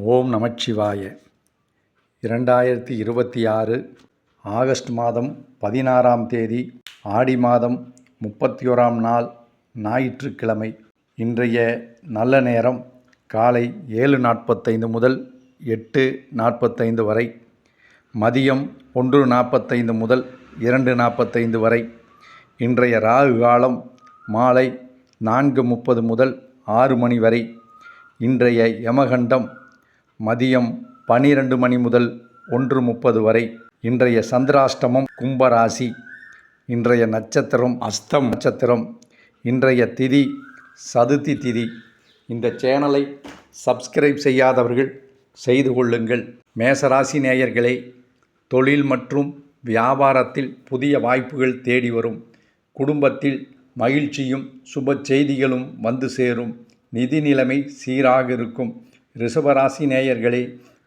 ஓம் நமச்சிவாய. 2026 August மாதம் 16ஆம் தேதி ஆடி மாதம் 31ஆம் நாள் ஞாயிற்றுக்கிழமை. இன்றைய நல்ல நேரம் காலை 7:45 முதல் 8:45 வரை, மதியம் 1:45 முதல் 2:45 வரை. இன்றைய ராகு காலம் மாலை 4:30 முதல் 6 மணி வரை. இன்றைய யமகண்டம் மதியம் 12 மணி முதல் 1:30 வரை. இன்றைய சந்திராஷ்டமம் கும்பராசி. இன்றைய நட்சத்திரம் அஸ்தம் நட்சத்திரம். இன்றைய திதி சதுர்த்தி திதி. இந்த சேனலை சப்ஸ்கிரைப் செய்யாதவர்கள் செய்து கொள்ளுங்கள். மேசராசி நேயர்களே, தொழில் மற்றும் வியாபாரத்தில் புதிய வாய்ப்புகள் தேடி வரும். குடும்பத்தில் மகிழ்ச்சியும் சுப செய்திகளும் வந்து சேரும். நிதி நிலைமை சீராக இருக்கும். ரிஷபராசி நேயர்களே,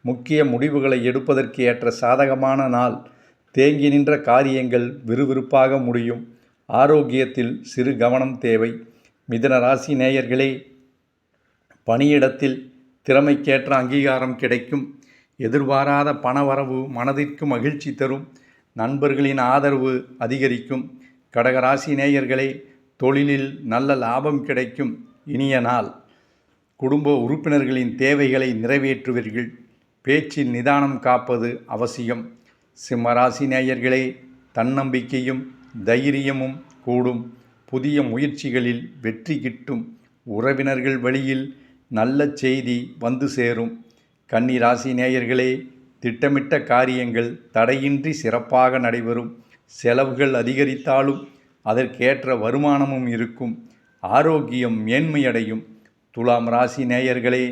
முக்கிய முடிவுகளை எடுப்பதற்கு ஏற்ற சாதகமான நாள். தேங்கி நின்ற காரியங்கள் விறுவிறுப்பாக முடியும். ஆரோக்கியத்தில் சிறு கவனம் தேவை. மிதுன ராசி நேயர்களே, பணியிடத்தில் திறமைக்கேற்ற அங்கீகாரம் கிடைக்கும். எதிர்பாராத பணவரவு மனதிற்கு மகிழ்ச்சி தரும். நண்பர்களின் ஆதரவு அதிகரிக்கும். கடகராசி நேயர்களே, தொழிலில் நல்ல லாபம் கிடைக்கும். இனிய நாள். குடும்ப உறுப்பினர்களின் தேவைகளை நிறைவேற்றுவீர்கள். பேச்சில் நிதானம் காப்பது அவசியம். சிம்மராசி நேயர்களே, தன்னம்பிக்கையும் தைரியமும் கூடும். புதிய முயற்சிகளில் வெற்றி கிட்டும். உறவினர்கள் வழியில் நல்ல செய்தி வந்து சேரும். கன்னி ராசி நேயர்களே, திட்டமிட்ட காரியங்கள் தடையின்றி சிறப்பாக நடைபெறும். செலவுகள் அதிகரித்தாலும் அதற்கேற்ற வருமானமும் இருக்கும். ஆரோக்கியம் மேன்மையடையும். துலாம் ராசி நேயர்களே,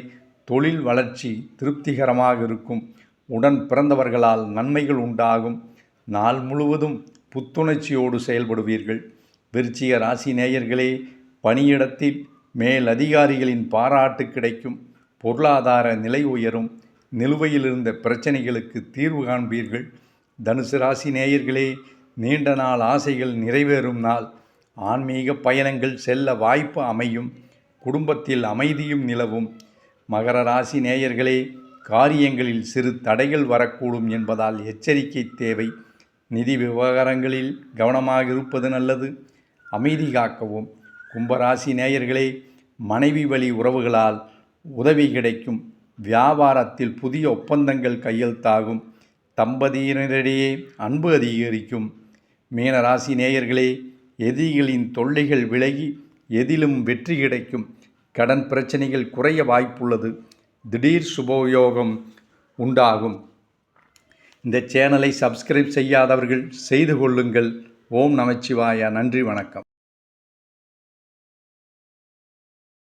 தொழில் வளர்ச்சி திருப்திகரமாக இருக்கும். உடன் பிறந்தவர்களால் நன்மைகள் உண்டாகும். நாள் முழுவதும் புத்துணர்ச்சியோடு செயல்படுவீர்கள். விருச்சிக ராசி நேயர்களே, பணியிடத்தில் மேல் அதிகாரிகளின் பாராட்டு கிடைக்கும். பொருளாதார நிலை உயரும். நிலுவையில் இருந்த பிரச்சனைகளுக்கு தீர்வு காண்பீர்கள். தனுசு ராசி நேயர்களே, நீண்ட நாள் ஆசைகள் நிறைவேறும் நாள். ஆன்மீக பயணங்கள் செல்ல வாய்ப்பு அமையும். குடும்பத்தில் அமைதியும் நிலவும். மகர ராசி நேயர்களே, காரியங்களில் சிறு தடைகள் வரக்கூடும் என்பதால் எச்சரிக்கை தேவை. நிதி விவகாரங்களில் கவனமாக இருப்பது நல்லது. அமைதி காக்கவும். கும்பராசி நேயர்களே, மனைவி வழி உறவுகளால் உதவி கிடைக்கும். வியாபாரத்தில் புதிய ஒப்பந்தங்கள் கையெழுத்தாகும். தம்பதியினரிடையே அன்பு அதிகரிக்கும். மீனராசி நேயர்களே, எதிரிகளின் தொல்லைகள் விலகி எதிலும் வெற்றி கிடைக்கும். கடன் பிரச்சனைகள் குறைய வாய்ப்புள்ளது. திடீர் சுபயோகம் உண்டாகும். இந்த சேனலை சப்ஸ்கிரைப் செய்யாதவர்கள் செய்து கொள்ளுங்கள். ஓம் நமச்சிவாய. நன்றி, வணக்கம்.